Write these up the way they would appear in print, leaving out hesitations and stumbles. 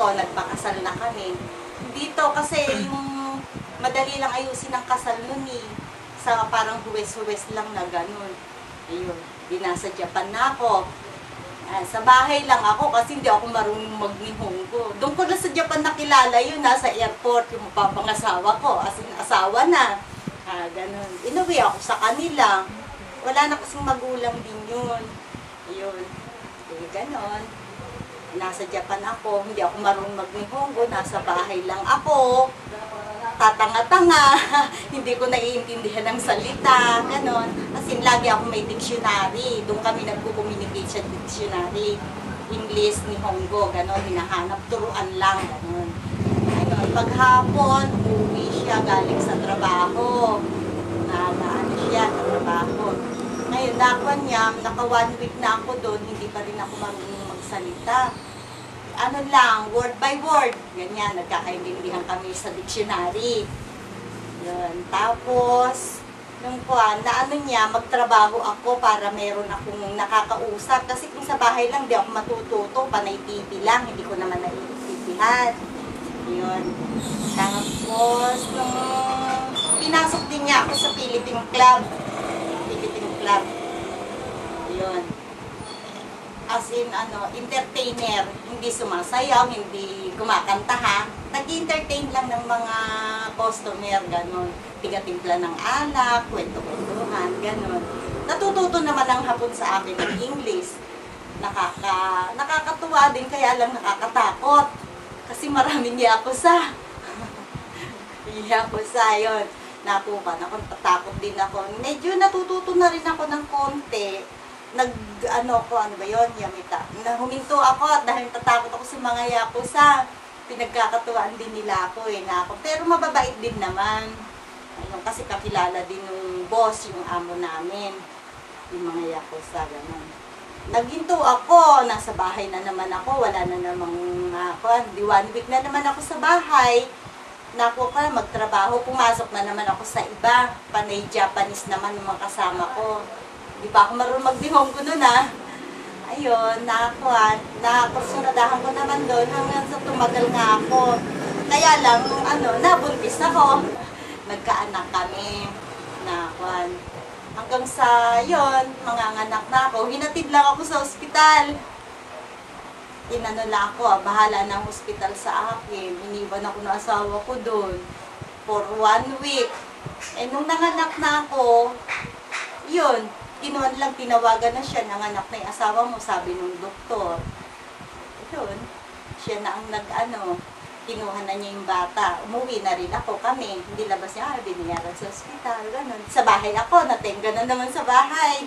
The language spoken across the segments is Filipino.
ako, nagpakasal na kami. Dito kasi yung madali lang ayusin ang kasal nun eh. Sa parang huwes-huwes lang na ganun. Ayun, di nasa Japan na ako. Sa bahay lang ako kasi hindi ako marunong mag-Nihongo. Doon ko na sa Japan nakilala yun, nasa airport, yung mapapangasawa ko, as in asawa na. Ganun. Inuwi ako sa kanila. Wala na kasing magulang din yun. Ayun. Ganon. Nasa Japan ako, hindi ako marunong mag-Nihongo, nasa bahay lang ako. Tatanga-tanga, hindi ko naiintindihan ng salita, ganon. As in, lagi ako may dictionary. Doon kami nagko-communicate sa dictionary. English, Nihongo, ganon. Hinahanap, turuan lang, ganon. Ayun, paghapon, uwi siya galing sa trabaho. Ano siya, sa trabaho. Ngayon, nakuha niya, naka 1 week na ako doon, hindi pa rin ako marunong magsalita. Ano lang, word by word. Ganyan, nagkakaintindihan kami sa dictionary. Yun. Tapos, nung na ano niya, magtrabaho ako para meron akong nakakausap. Kasi kung sa bahay lang, di ako matututo. Panay TV lang, hindi ko naman naiintindihan. Yun. Tapos, nung pinasok din niya ako sa Philippine Club. Philippine Club. Yun. As in, entertainer, hindi sumasayaw, hindi kumakanta ha. Nag-entertain lang ng mga customer, gano'n. Tiga-timpla ng alak, kwento-kwentuhan, gano'n. Natututo naman ang hapon sa akin ng English. Nakakatuwa din, kaya lang nakakatakot. Kasi maraming yakuza. Yakuza, yun. Nakuha, tatakot din ako. Medyo natututo na rin ako ng konti. Ano ba yun, Yamita? Huminto ako at dahil tatakot ako sa mga yakuza. Pinagkakatuwaan din nila ako pero mababait din naman. Ayun, kasi kakilala din yung boss, yung amo namin. Yung mga yakuza, gano'n. Naghinto ako, nasa bahay na naman ako, wala na namang di 1 week na naman ako sa bahay. Magtrabaho, pumasok na naman ako sa iba. Panay Japanese naman yung mga kasama ko. Di pa ako marunong mag-Nihongo nun Ayun, nakursunadahan ko naman doon hanggang sa tumagal nga ako. Kaya lang, nabuntis ako. Nagkaanak kami. Hanggang sa yon, manganganak na ako. Hinatid lang ako sa ospital. Inano lang ako, bahala ng hospital sa akin. Iniwan ako ng asawa ko doon for 1 week. Nung nanganak na ako, yun, tinawagan na siya, nanganak na yung asawa mo, sabi nung doktor. Yun, siya na ang kinuha na niya yung bata. Umuwi na rin ako kami. Hindi labas niya, binayaran sa ospital, gano'n. Sa bahay ako, natenga na naman sa bahay.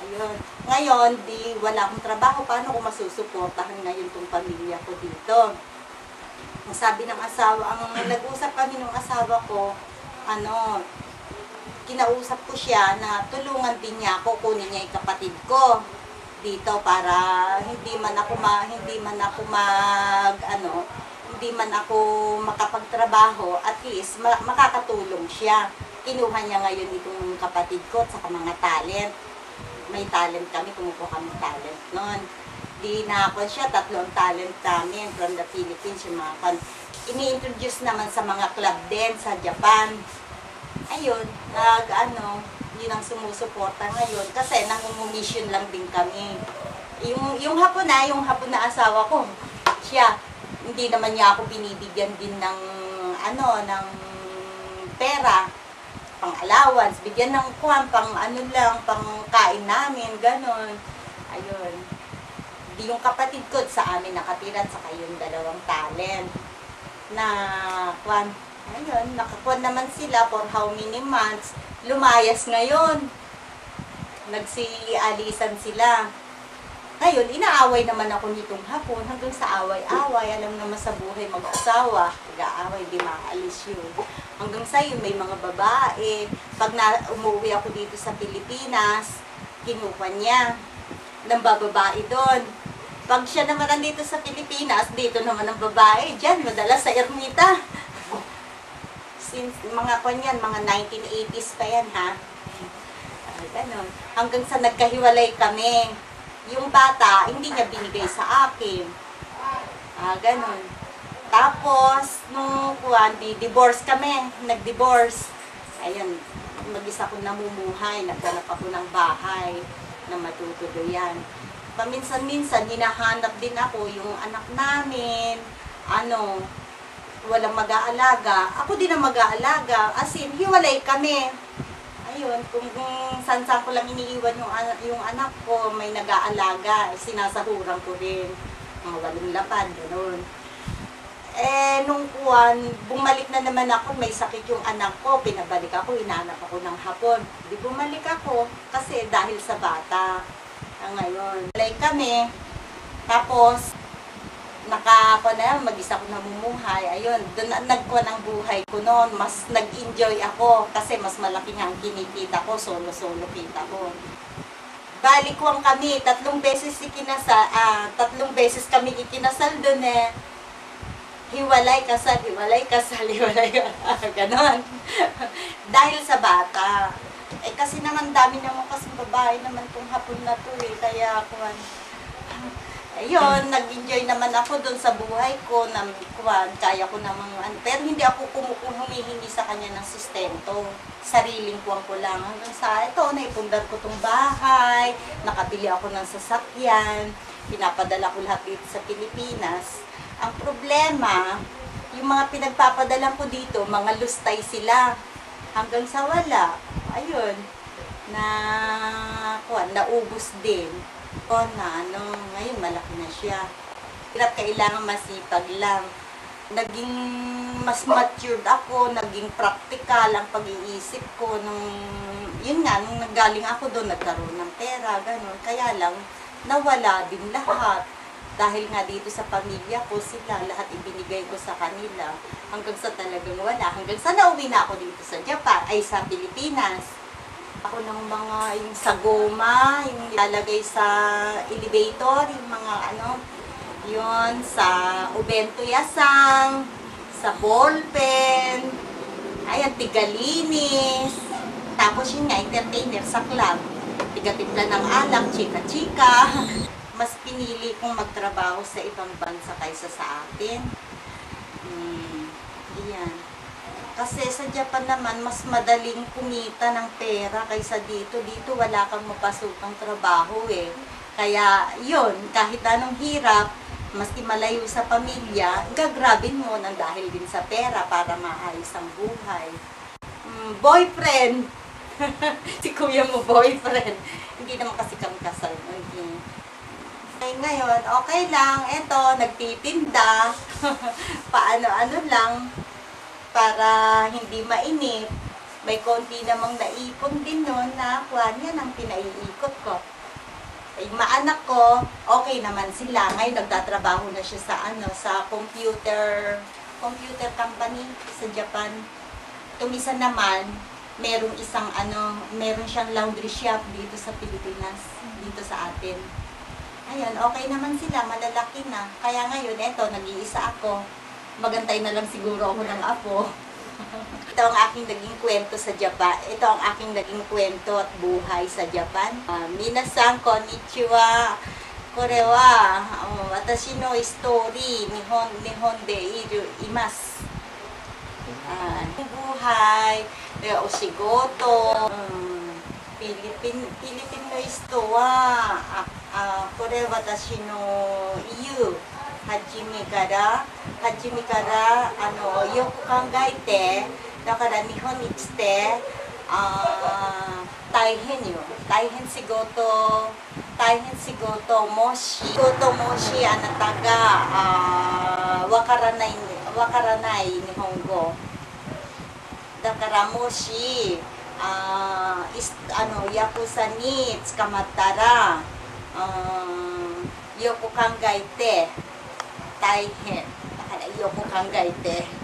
Ayun. Ngayon, wala akong trabaho. Paano ko masusuportahan ngayon tong pamilya ko dito? Ang sabi ng asawa, nag-usap kami ng asawa ko, kinausap ko siya na tulungan din niya ako, kunin niya yung kapatid ko dito para hindi man ako makapagtrabaho, at least makakatulong siya. Kinuha niya ngayon itong kapatid ko at saka mga talent. May talent kami, kumukuha kami talent noon. Siya, 3 talent namin from the Philippines, yung mga ini-introduce naman sa mga club din sa Japan. Ayun, yun ang sumusuporta ngayon kasi nangungumission lang din kami. Yung hapon na asawa ko, siya, hindi naman niya ako binibigyan din ng ng pera, pang allowance, bigyan ng pang kain namin, ganon. Ayun. Yung kapatid ko sa amin nakatira, saka yung 2 talent na ayun, nakakuha naman sila for how many months. Lumayas ngayon. Nagsialisan sila. Ngayon, inaaway naman ako nitong hapon hanggang sa away-away. Alam naman sa buhay mag-asawa, nag-aaway, di maalis yun. Hanggang sa yun, may mga babae. Pag umuwi ako dito sa Pilipinas, kinuha niya ng babae doon. Pag siya naman nandito sa Pilipinas, dito naman ang babae. Diyan, madalas sa ermita. Since mga 1980s pa yan Ganon. Hanggang sa nagkahiwalay kami. Yung bata, hindi niya binigay sa akin. Ganun. Tapos, nung divorce kami, nag-divorce. Ayun, mag-isa ko namumuhay, naghanap ako ng bahay na matutuluyan. Paminsan-minsan, hinahanap din ako yung anak namin, walang mag-aalaga. Ako din ang mag-aalaga, as in, hiwalay kami. Ayun, kung saan-saan ko lang iniiwan yung anak ko, may nag-aalaga, sinasahuran ko rin. Mga walong lapad, gano'n. Nung bumalik na naman ako, may sakit yung anak ko, pinabalik ako, hinahanap ako ng hapon. Di bumalik ako, kasi dahil sa bata. Ngayon, walay kami, tapos, mag-isa ko namumuhay. Ayun, doon nagkuha ng buhay ko noon. Mas nag-enjoy ako kasi mas malaki nga ang kinikita ko, solo-solo kita ko. Balikuang kami, 3 beses kami ikinasal doon hiwalay, kasal, ganon. Dahil sa bata. Kasi naman dami naman kasi babae naman kung hapon na to kaya ayun, nag-enjoy naman ako doon sa buhay ko, kaya ko namang, pero hindi ako humihingi sa kanya ng sustento. Sariling kuwang ko lang. Hanggang sa ito, naipundar ko tong bahay, nakabili ako ng sasakyan, pinapadala ko lahat dito sa Pilipinas. Ang problema, yung mga pinagpapadala ko dito, mga lustay sila. Hanggang sa wala, ayun, naubos din. Ngayon malaki na siya. Kailangan masipag lang. Naging mas matured ako, naging practical ang pag-iisip ko nung nanggaling ako doon, nagkaroon ng pera, gano'n. Kaya lang, nawala din lahat. Dahil nga dito sa pamilya ko, sila, lahat ibinigay ko sa kanila. Hanggang sa talagang wala. Hanggang sa nauwi na ako dito sa sa Pilipinas. Ako ng yung sa goma, yung ilalagay sa elevator, yung mga yun, sa ubento yasang, sa ballpen, ayan, tigalinis, tapos yun nga, entertainer sa club, tigatimpla ng alak, chika-chika. Mas pinili kong magtrabaho sa ibang bansa kaysa sa atin. Iyan. Kasi sa Japan naman, mas madaling kumita ng pera kaysa dito. Dito wala kang mapasukang trabaho Kaya yun, kahit anong hirap, maski malayo sa pamilya, gagrabin mo nang dahil din sa pera para maayos ang buhay. Boyfriend! Si kuya mo boyfriend. Hindi naman kasi kami kasal. Ngayon, okay lang. Eto, nagtitinda. Paano-ano lang. Para hindi mainip. May konti namang naipon din nun na yan ang pinaiikot ko. Maanak ko, okay naman sila. Ngayon, nagtatrabaho na siya sa computer company sa Japan. Tumisa naman, meron siyang laundry shop dito sa Pilipinas, dito sa atin. Ayun, okay naman sila, malalaki na. Kaya ngayon, eto, nag-iisa ako. Magantay na lang siguro ako ng apo. Ito ang aking naging kwento sa Japan. Ito ang aking naging kwento at buhay sa Japan. Minasan, konnichiwa. Kore wa, watashi no story, nihon de imasu. Buhay, oshigoto, Filipino ito wa, kore watashi no iyu, hajime kara, yoku kangaite, dakara nihon ni tsute, taihen yo. Taihen sigoto, moshi anata ga, wakaranai nihongo. Dakara moshi, yakuza ni tsukamattara, yoku kangaite, taihen. Dakara yoku kangaite.